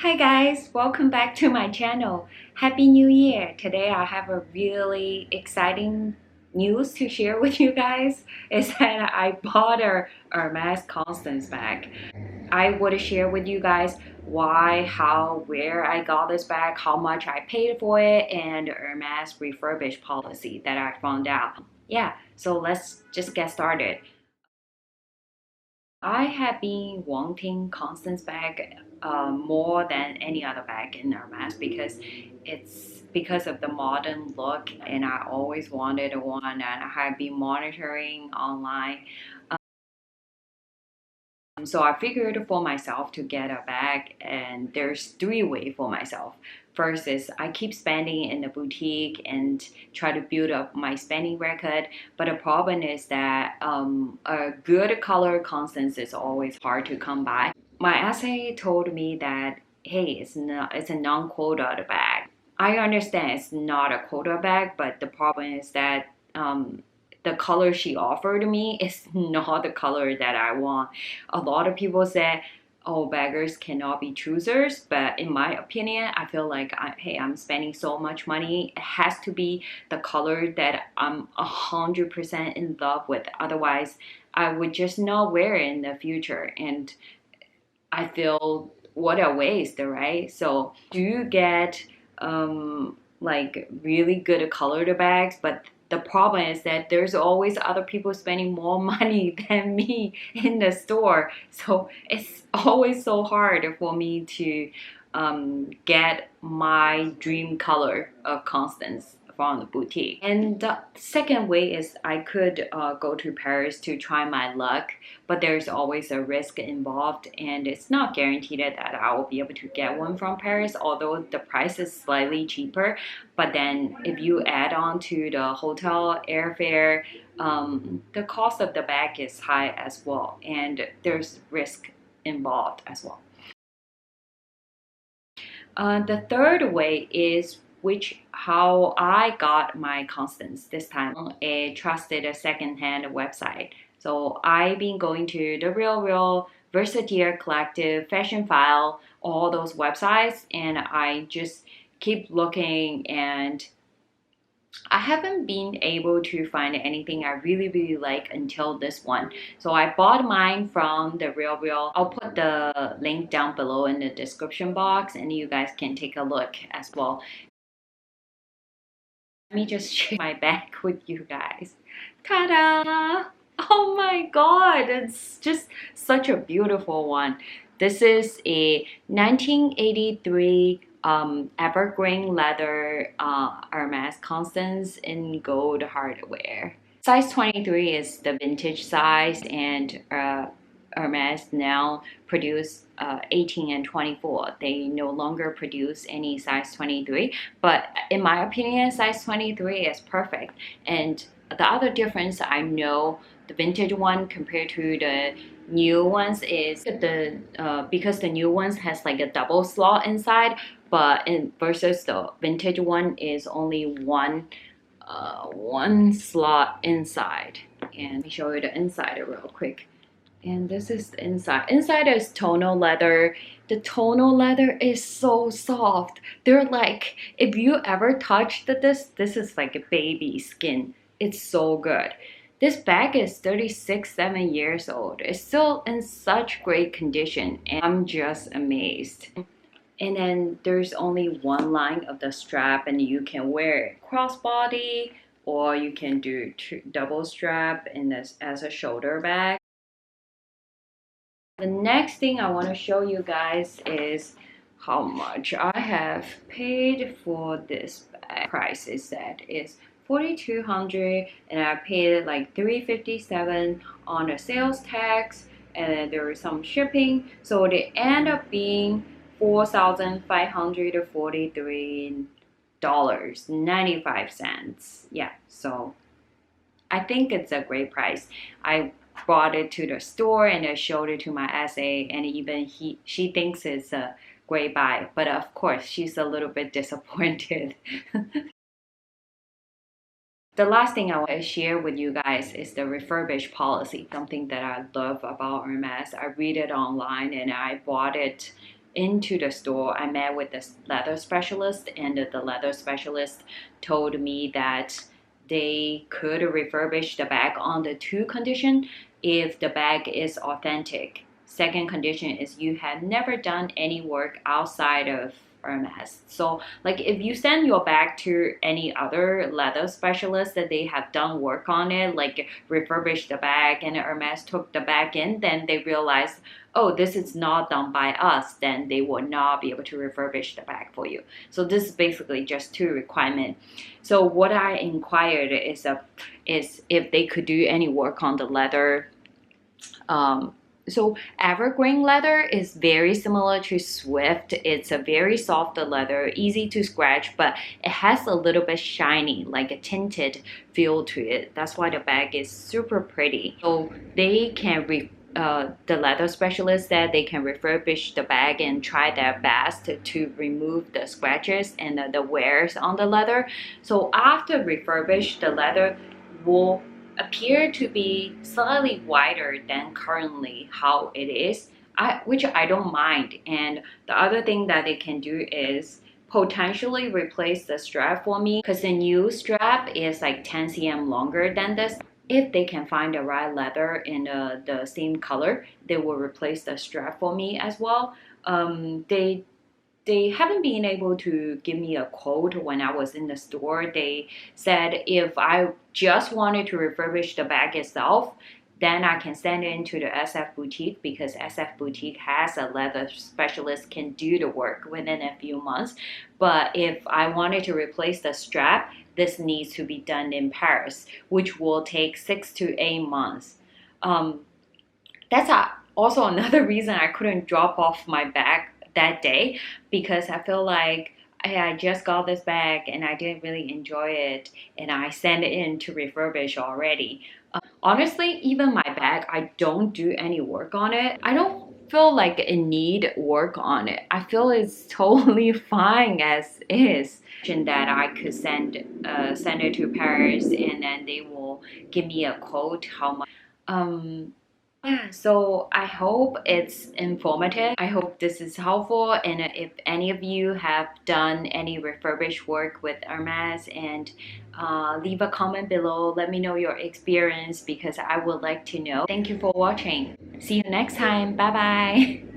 Hi guys, welcome back to my channel. Happy New Year! Today I have a really exciting news to share with you guys. Is that I bought a Hermes Constance bag. I would share with you guys why, how, where I got this bag, how much I paid for it, and Hermes Refurbish Policy that I found out. Yeah, so let's just get started. I have been wanting Constance bag more than any other bag in Hermes because it's because of the modern look, and I always wanted one, and I have been monitoring online. So I figured for myself to get a bag, and there's three ways for myself. First is I keep spending in the boutique and try to build up my spending record. But the problem is that a good color constance is always hard to come by. My essay told me that hey, it's a non-quota bag. I understand it's not a quota bag, but the problem is that the color she offered me is not the color that I want. A lot of people say, oh, beggars cannot be choosers, but in my opinion, I feel like hey, I'm spending so much money, it has to be the color that I'm 100% in love with. Otherwise I would just not wear it in the future, and I feel what a waste, right? So do you get like really good colored bags? But the problem is that there's always other people spending more money than me in the store. So it's always so hard for me to get my dream color of Constance from the boutique. And the second way is I could go to Paris to try my luck, but there's always a risk involved, and it's not guaranteed that I will be able to get one from Paris, although the price is slightly cheaper. But then if you add on to the hotel airfare, the cost of the bag is high as well, and there's risk involved as well. The third way is which how I got my constants this time on a trusted secondhand website. So I've been going to the Real, Versatier Collective, Fashion File, all those websites, and I just keep looking, and I haven't been able to find anything I really like until this one. So I bought mine from the Real. I'll put the link down below in the description box, and you guys can take a look as well. Let me just share my bag with you guys. Ta-da! Oh my god, it's just such a beautiful one. This is a 1983 evergreen leather Hermes Constance in gold hardware. Size 23 is the vintage size, and Hermes now produce 18 and 24. They no longer produce any size 23, but in my opinion, size 23 is perfect. And the other difference I know the vintage one compared to the new ones is the because the new ones has like a double slot inside, but in versus the vintage one is only one slot inside. And let me show you the inside real quick. And this is the inside. Inside is tonal leather. The tonal leather is so soft. They're like, if you ever touched this is like a baby skin. It's so good. This bag is 7 years old. It's still in such great condition, and I'm just amazed. And then there's only one line of the strap, and you can wear it crossbody, or you can do double strap in this as a shoulder bag. The next thing I want to show you guys is how much I have paid for this bag. Price is that is 4,200, and I paid like 357 on the sales tax, and then there is some shipping, so it end up being $4,543.95. Yeah, so I think it's a great price. I brought it to the store and I showed it to my essay, and even she thinks it's a great buy, but of course she's a little bit disappointed. The last thing I want to share with you guys is the refurbish policy, something that I love about Hermes. I read it online and I bought it into the store, I met with the leather specialist, and the leather specialist told me that they could refurbish the bag on the two condition. If the bag is authentic, second condition is you have never done any work outside of Hermes. So like if you send your bag to any other leather specialist that they have done work on it, like refurbish the bag and Hermes took the bag in, then they realize, oh, this is not done by us, then they will not be able to refurbish the bag for you. So this is basically just two requirements. So what I inquired is if they could do any work on the leather. So evergreen leather is very similar to Swift. It's a very soft leather, easy to scratch, but it has a little bit shiny, like a tinted feel to it. That's why the bag is super pretty. So they can the leather specialist said they can refurbish the bag and try their best to remove the scratches and the wears on the leather. So after refurbish, the leather will appear to be slightly wider than currently how it is, which I don't mind. And the other thing that they can do is potentially replace the strap for me, because the new strap is like 10 cm longer than this. If they can find the right leather in the same color, they will replace the strap for me as well. They haven't been able to give me a quote when I was in the store. They said if I just wanted to refurbish the bag itself, then I can send it into the SF boutique, because SF boutique has a leather specialist can do the work within a few months. But if I wanted to replace the strap, this needs to be done in Paris, which will take 6 to 8 months. That's also another reason I couldn't drop off my bag that day, because I feel like I just got this bag and I didn't really enjoy it, and I sent it in to refurbish already. Honestly, even my bag, I don't do any work on it. I don't feel like it need work on it. I feel it's totally fine as is. And that I could send it to Paris, and then they will give me a quote how much. Yeah, so I hope it's informative. I hope this is helpful. And if any of you have done any refurbished work with Hermes, and leave a comment below. Let me know your experience, because I would like to know. Thank you for watching. See you next time. Bye bye.